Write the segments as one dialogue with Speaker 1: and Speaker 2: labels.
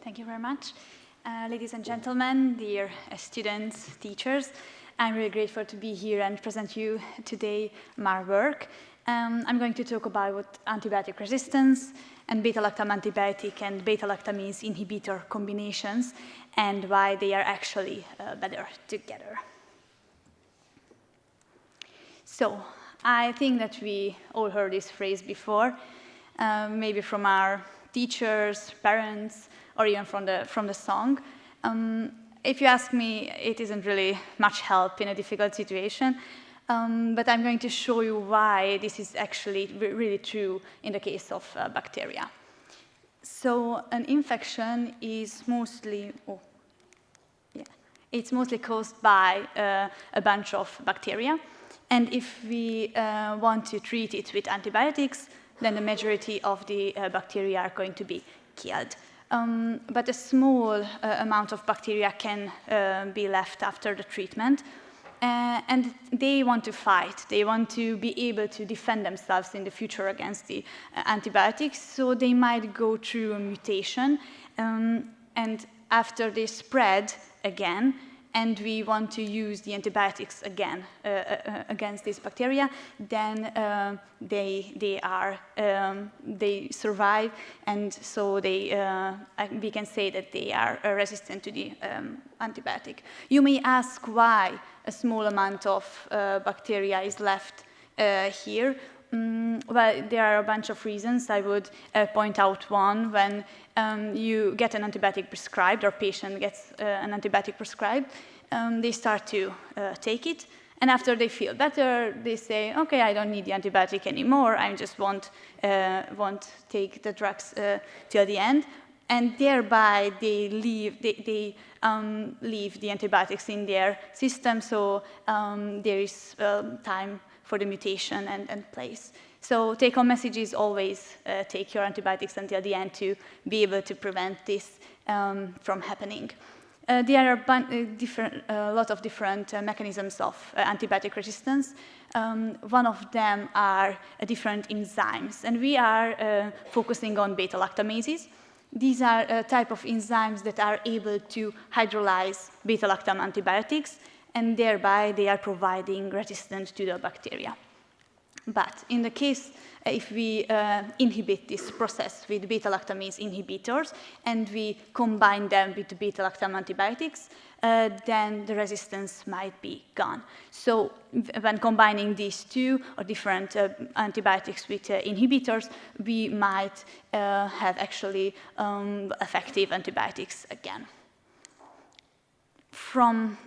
Speaker 1: Thank you very much. Ladies and gentlemen, dear students, teachers, I'm really grateful to be here and present you today my work. I'm going to talk about antibiotic resistance and beta-lactam antibiotic and beta-lactamase inhibitor combinations and why they are actually better together. So, I think that we all heard this phrase before, maybe from our teachers, parents, or even from the song. If you ask me, it isn't really much help in a difficult situation, but I'm going to show you why this is actually really true in the case of bacteria. So an infection is mostly, it's mostly caused by a bunch of bacteria. And if we want to treat it with antibiotics, then the majority of the bacteria are going to be killed. But a small amount of bacteria can be left after the treatment. And they want to fight. They want to be able to defend themselves in the future against the antibiotics. So they might go through a mutation. And after they spread again, and we want to use the antibiotics again against these bacteria, then they survive, and so we can say that they are resistant to the antibiotic. You may ask why a small amount of bacteria is left here. Well, there are a bunch of reasons. I would point out one. When you get an antibiotic prescribed, or patient gets an antibiotic prescribed, they start to take it, and after they feel better, they say, okay, I don't need the antibiotic anymore, I just won't take the drugs till the end, and thereby they leave the antibiotics in their system, so there is time for the mutation and place. So take-home message is always take your antibiotics until the end to be able to prevent this from happening. There are a lot of different mechanisms of antibiotic resistance. One of them are different enzymes, and we are focusing on beta-lactamases. These are a type of enzymes that are able to hydrolyze beta-lactam antibiotics, and thereby they are providing resistance to the bacteria. But in the case, if we inhibit this process with beta-lactamase inhibitors and we combine them with the beta-lactam antibiotics, then the resistance might be gone. So when combining these two or different antibiotics with inhibitors, we might have actually effective antibiotics again.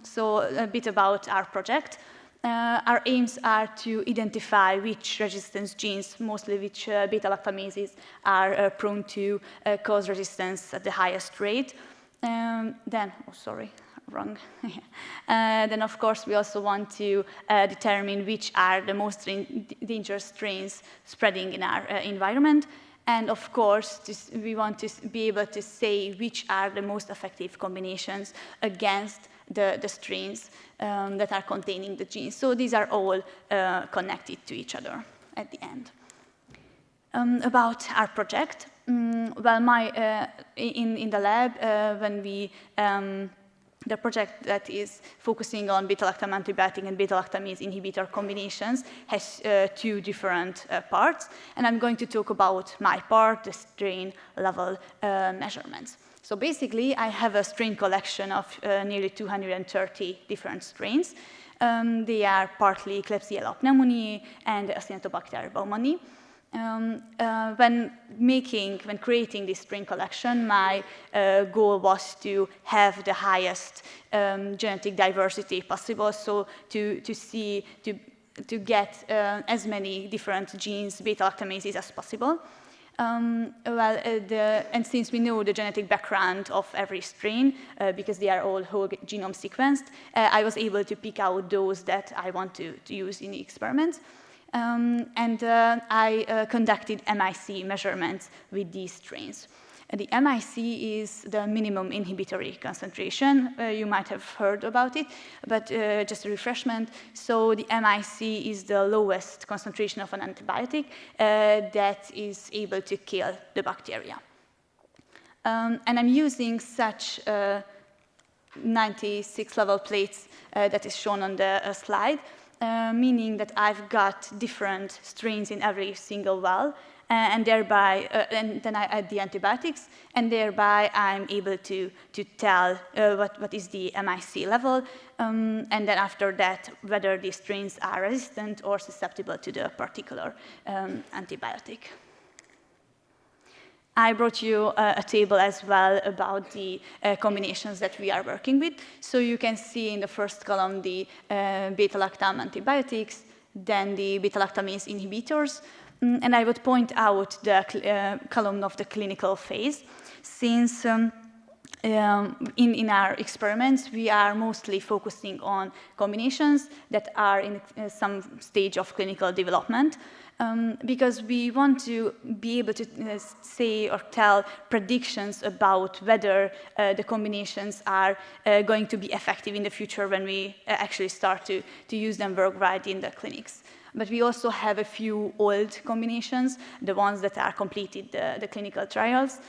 Speaker 1: So a bit about our project. Our aims are to identify which resistance genes, mostly which beta-lactamases, are prone to cause resistance at the highest rate. Then, of course, we also want to determine which are the most dangerous strains spreading in our environment. And of course, we want to be able to say which are the most effective combinations against the strains that are containing the genes. So these are all connected to each other at the end. About our project, well, in the lab, when we the project that is focusing on beta-lactam antibiotic and beta-lactamase inhibitor combinations has two different parts, and I'm going to talk about my part, the strain level measurements. So basically, I have a strain collection of nearly 230 different strains. They are partly Klebsiella pneumoniae and Acinetobacter baumannii. When creating this strain collection, my goal was to have the highest genetic diversity possible, so to get as many different genes, beta-lactamases, as possible. And since we know the genetic background of every strain, because they are all whole genome sequenced, I was able to pick out those that I want to use in the experiments. I conducted MIC measurements with these strains. The MIC is the minimum inhibitory concentration. You might have heard about it, but just a refreshment. So the MIC is the lowest concentration of an antibiotic that is able to kill the bacteria. And I'm using such 96 level plates that is shown on the slide, meaning that I've got different strains in every single well, and thereby, and then I add the antibiotics, and thereby I'm able to tell what is the MIC level, and then after that, whether these strains are resistant or susceptible to the particular antibiotic. I brought you a table as well about the combinations that we are working with. So you can see in the first column the beta-lactam antibiotics, then the beta-lactamase inhibitors, and I would point out the column of the clinical phase, since in our experiments, we are mostly focusing on combinations that are in some stage of clinical development, because we want to be able to say or tell predictions about whether the combinations are going to be effective in the future when we actually start to use them worldwide in the clinics. But we also have a few old combinations, the ones that are completed the clinical trials.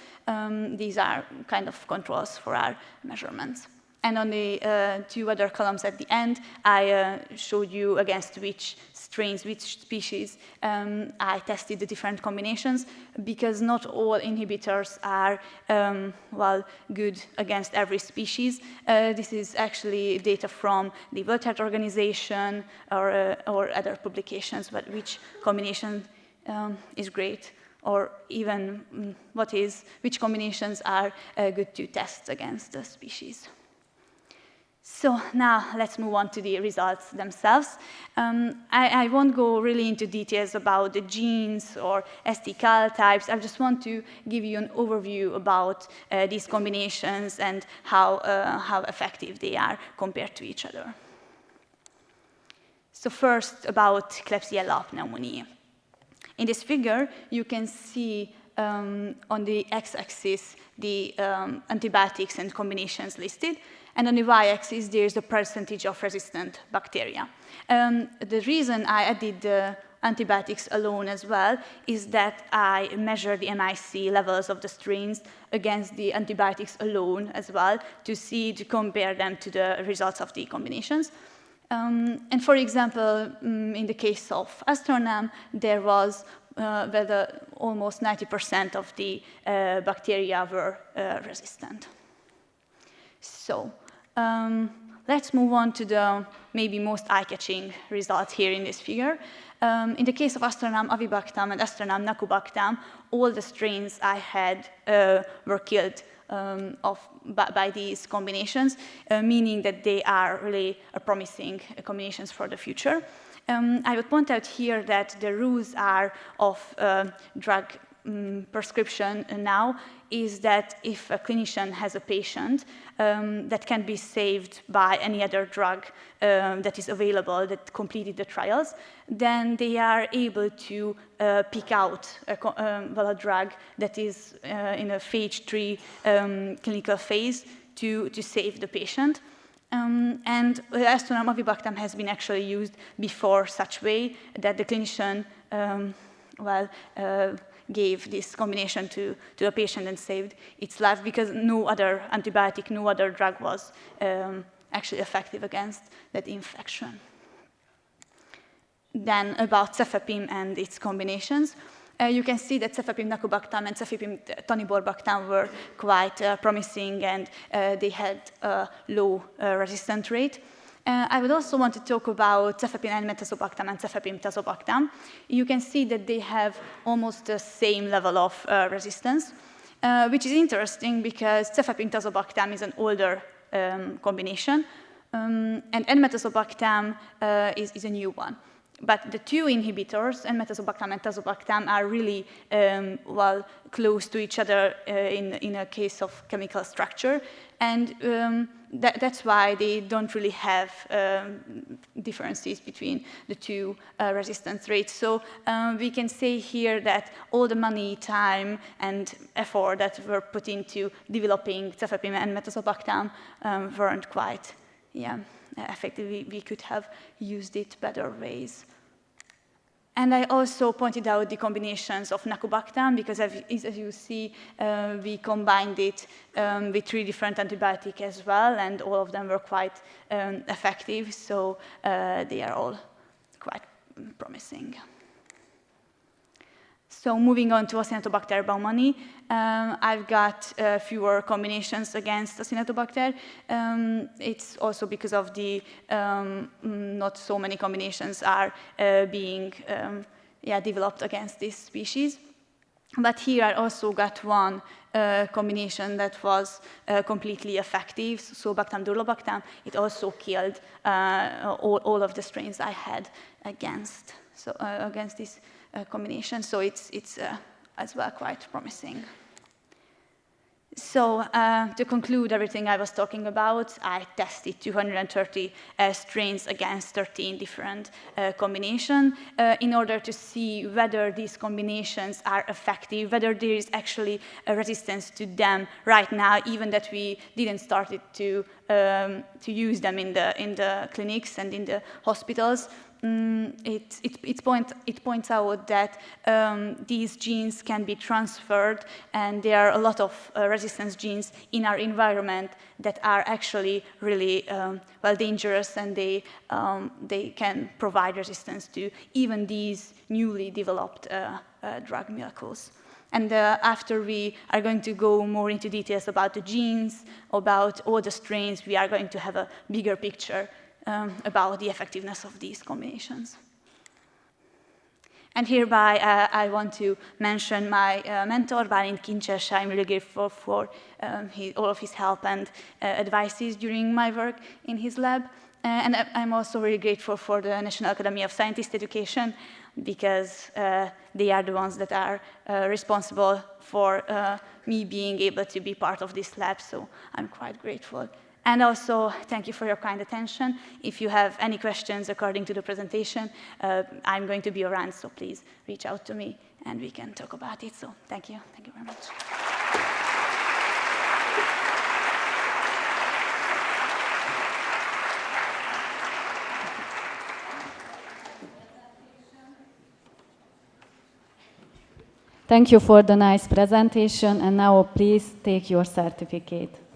Speaker 1: These are kind of controls for our measurements. And on the two other columns at the end, I showed you against which strains, which species I tested the different combinations, because not all inhibitors are, well, good against every species. This is actually data from the World Health Organization or other publications, but which combination is great, or even which combinations are good to test against the species. So now let's move on to the results themselves. I won't go really into details about the genes or ST cal types. I just want to give you an overview about these combinations and how effective they are compared to each other. So first about Klebsiella pneumoniae. In this figure, you can see on the x-axis the antibiotics and combinations listed, and on the y-axis there's the percentage of resistant bacteria. The reason I added the antibiotics alone as well is that I measure the MIC levels of the strains against the antibiotics alone as well to compare them to the results of the combinations. And for example, in the case of Astronam, there was almost 90% of the bacteria were resistant. So let's move on to the maybe most eye-catching result here in this figure. In the case of Astronam avibactam and Astronam nacubactam, all the strains I had were killed by these combinations, meaning that they are really promising combinations for the future. I would point out here that the rules are of drug prescription now is that if a clinician has a patient that can be saved by any other drug that is available that completed the trials, then they are able to pick out a drug that is in a phase 3 clinical phase to save the patient. And Astronam avibactam has been actually used before such way that the clinician gave this combination to the patient and saved its life, because no other antibiotic, no other drug was actually effective against that infection. Then about cefepime and its combinations. You can see that cefepime-nacubactam and cefepime-taniborbactam were quite promising, and they had a low resistant rate. I would also want to talk about cefepime-N-metazobactam and cefepime-tazobactam. You can see that they have almost the same level of resistance, which is interesting because cefepime-tazobactam is an older combination, and N-metazobactam is a new one. But the two inhibitors, N-metazobactam and tazobactam, are really close to each other in a case of chemical structure, and that's why they don't really have differences between the two resistance rates. So we can say here that all the money, time, and effort that were put into developing cefepime and metazobactam weren't quite effective. We could have used it better ways. And I also pointed out the combinations of Nacobactam, because as you see, we combined it with 3 different antibiotics as well, and all of them were quite effective, so they are all quite promising. So moving on to Acinetobacter baumannii, I've got fewer combinations against Acinetobacter. It's also because of the not so many combinations are being developed against this species. But here I also got one combination that was completely effective. So Bactam durlobactam, it also killed all of the strains I had against this combination. So it's as well quite promising. So to conclude everything I was talking about, I tested 230 strains against 13 different combinations in order to see whether these combinations are effective, whether there is actually a resistance to them right now, even that we didn't start to use them in the clinics and in the hospitals. It points out that these genes can be transferred, and there are a lot of resistance genes in our environment that are actually really dangerous, and they can provide resistance to even these newly developed drug molecules. And after we are going to go more into details about the genes, about all the strains, we are going to have a bigger picture about the effectiveness of these combinations. And hereby, I want to mention my mentor, Bálint Kincses. I'm really grateful for all of his help and advices during my work in his lab. And I'm also really grateful for the National Academy of Scientists Education, because they are the ones that are responsible for me being able to be part of this lab, so I'm quite grateful. And also, thank you for your kind attention. If you have any questions according to the presentation, I'm going to be around, so please reach out to me and we can talk about it. So thank you. Thank you very much.
Speaker 2: Thank you for the nice presentation, and now please take your certificate.